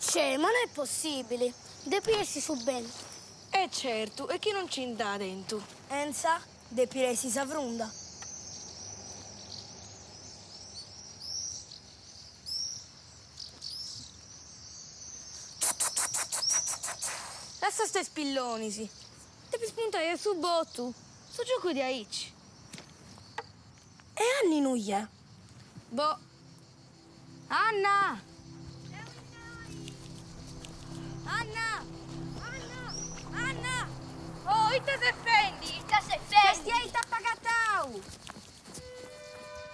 Cioè, ma non è possibile. Depirsi su bene. Certo, e chi non ci dà dentro? Enza, depiresi savrunda. Lascia ste spillonisi. Devi spuntare su bottu. Sto gioco di aici. E Anni nuia. Boh. Anna! Anna! Anna! Anna! Oh, ite se fendi? Ita se fendi. Stiai tappagattau!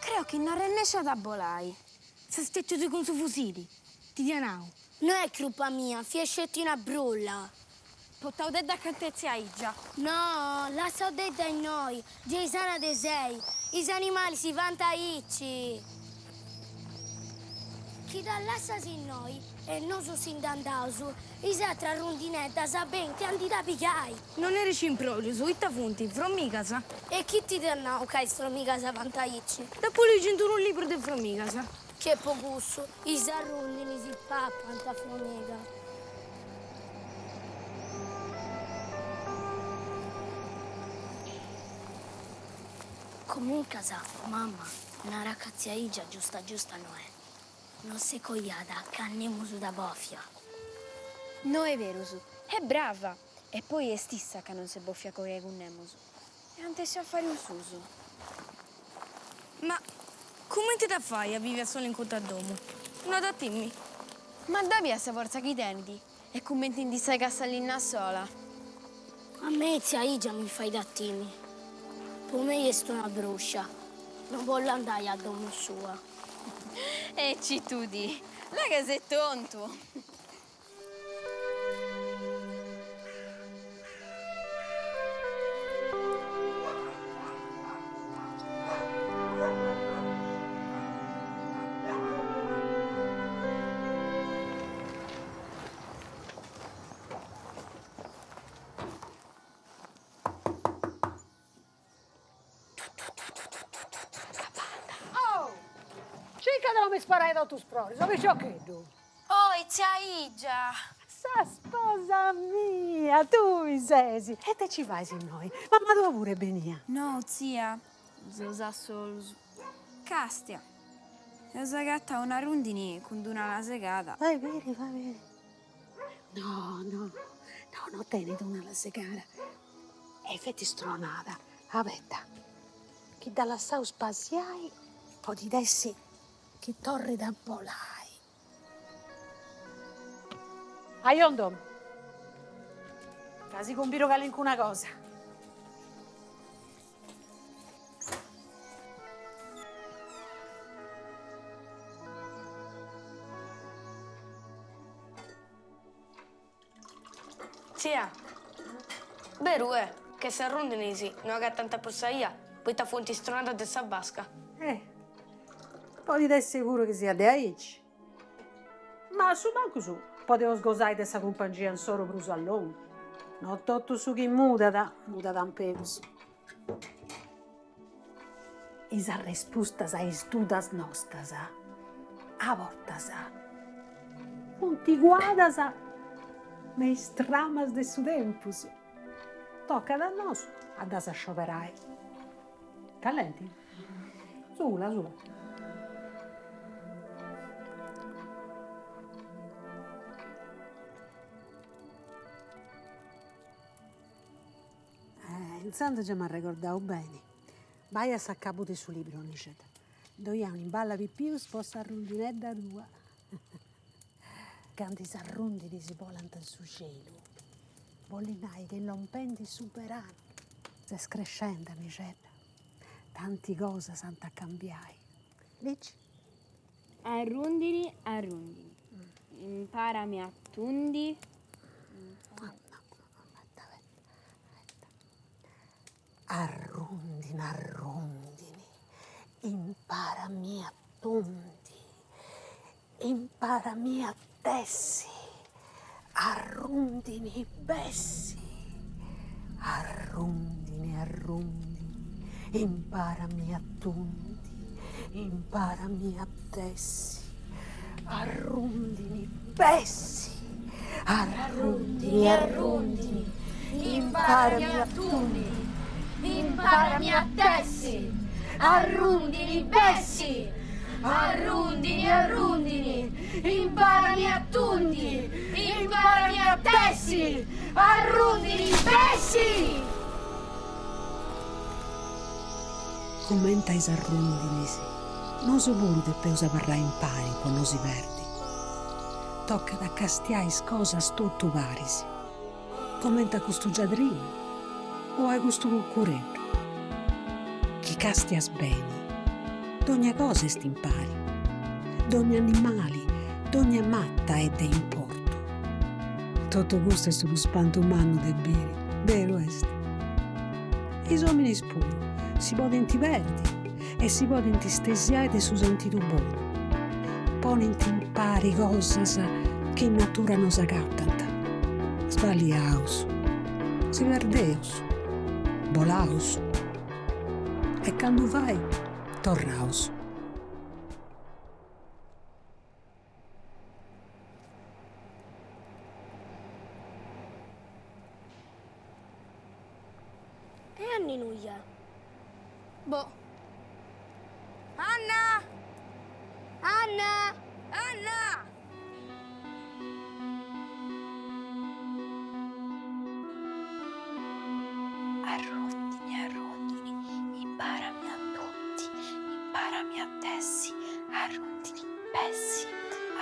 Creo che non rennesce da bolai. Se stetto tu con su fusili. Ti dianau. Non è colpa mia, fiescettina brulla. Potau da cantezia già. No, la so detta in noi. Geisana de sei. I animali si vantaici. Chi dall'assa in noi e non so sin dandausu. Isatra rondinetta sa ben che andi da pigliai. Non eri improvviso, su itta funti, fromigasa. E chi ti dannau che mica sa vantaici? Da pure leggenduro un libro di fromigasa. Che pocusso, i sarrondini si pappano ta formica. Comunque sa, mamma, una ragazza igia giusta no è. Non si cogliata, cannemo su da boffia. No è vero, su. È brava. E poi è stessa che non si boffia con con Nemosu. E anche a fare un suso. Ma come ti da fai a vivere solo in contadomo? Non da timmi. Ma da via se forza chi tendi? E commenti in di sai cassalina sola. A me zia igia mi fai da timi. Per me è una bruscia. Non voglio andare a domo sua. E ci tu di. La che sei tonto. Cica non mi sparai da tu sprori, so che c'ho che tu. Oh, zia igia. Sa sposa mia, tu mi sei. E te ci vai, sin noi. Ma dove pure venia? No, zia. Zosa solo. Castia. E sa gatta una rondini con una la segata. Vai bene, va bene. No, non tenete una la segara. E fatti stronata. Aspetta. Chi dalla sau spaziai, poi ti dessi che torre da bolai. Aiondom. Casi compiro calenco una cosa. Zia, vero è che se arrondinisi non ha tanta possaia, poi ta fonti stronata de sabasca. Poi ti sicuro che sia de aici. Ma su manco su, potevo sgosare questa compagnia in solo pruso all'uomo. Non tutto su chi muda un peso. Isa risposta sa studas nostras, a volta sa. Punti guada sa, me stramas de su tempus. Tocca da nos a da sa scioperai. Callenti? Sula. Intanto già mi ha ricordato bene. Vai a saccaputi sul libro, Niceta. Doiamo in balla di più, sposta a rondinetta tua. Canti s'arrondini si volano sul cielo. Bollinai che non pendi superano. Se screscendo, Niceta. Tanti cose santa cambiai. Dici? Arrundini. Imparami a tundi. Arrundini, imparami a tondi, imparami a tessi, arrundini bessi, arrundini, imparami a tondi, imparami a tessi, arrundini pessi. Arrondini, arrondini, imparami a tundini, imparami a tessi. Arrondini, bessi. Arrondini, arrondini, imparami a tundi, imparami a tessi. Arrondini, bessi. Commenta is arrondini, non so burde pe usa parrà impari con nosi verdi. Tocca da castiais cosas tutto varisi. Commenta custu giadrino o hai custu cuccuretto. Chi castias bene, d'ogna cosa est impari, d'ogni animali, d'ogna matta è de importo. Tutto questo è sullo spanto umano de biri, vero est? Is uomini puru si podenti verdi e si podenti stesiare de su sentido buono. Ponenti impari cosas che in natura non s'agattant. Sbagliaus, si verdeus, volaus. E quando vai, torraus. E Anni Nuia? Boh. Anna! Anna! Anna! Arrondini, arrondini, imparami a tutti, imparami a tessi. Arrondini, pessi.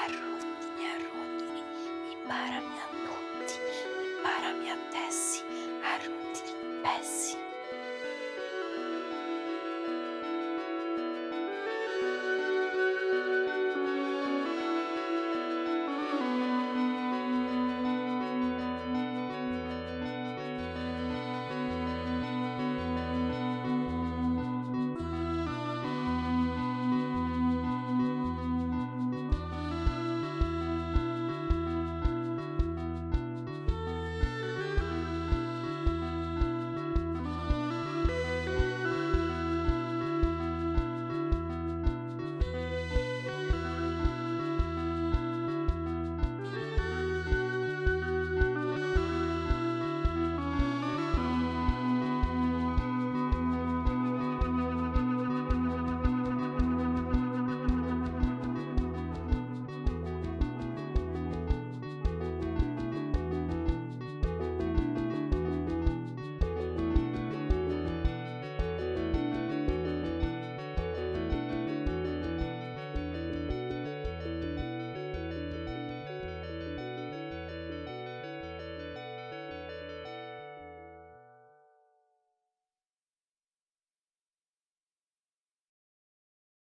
Arrondini, arrondini, imparami a tutti, imparami a tessi. Arrondini, pessi.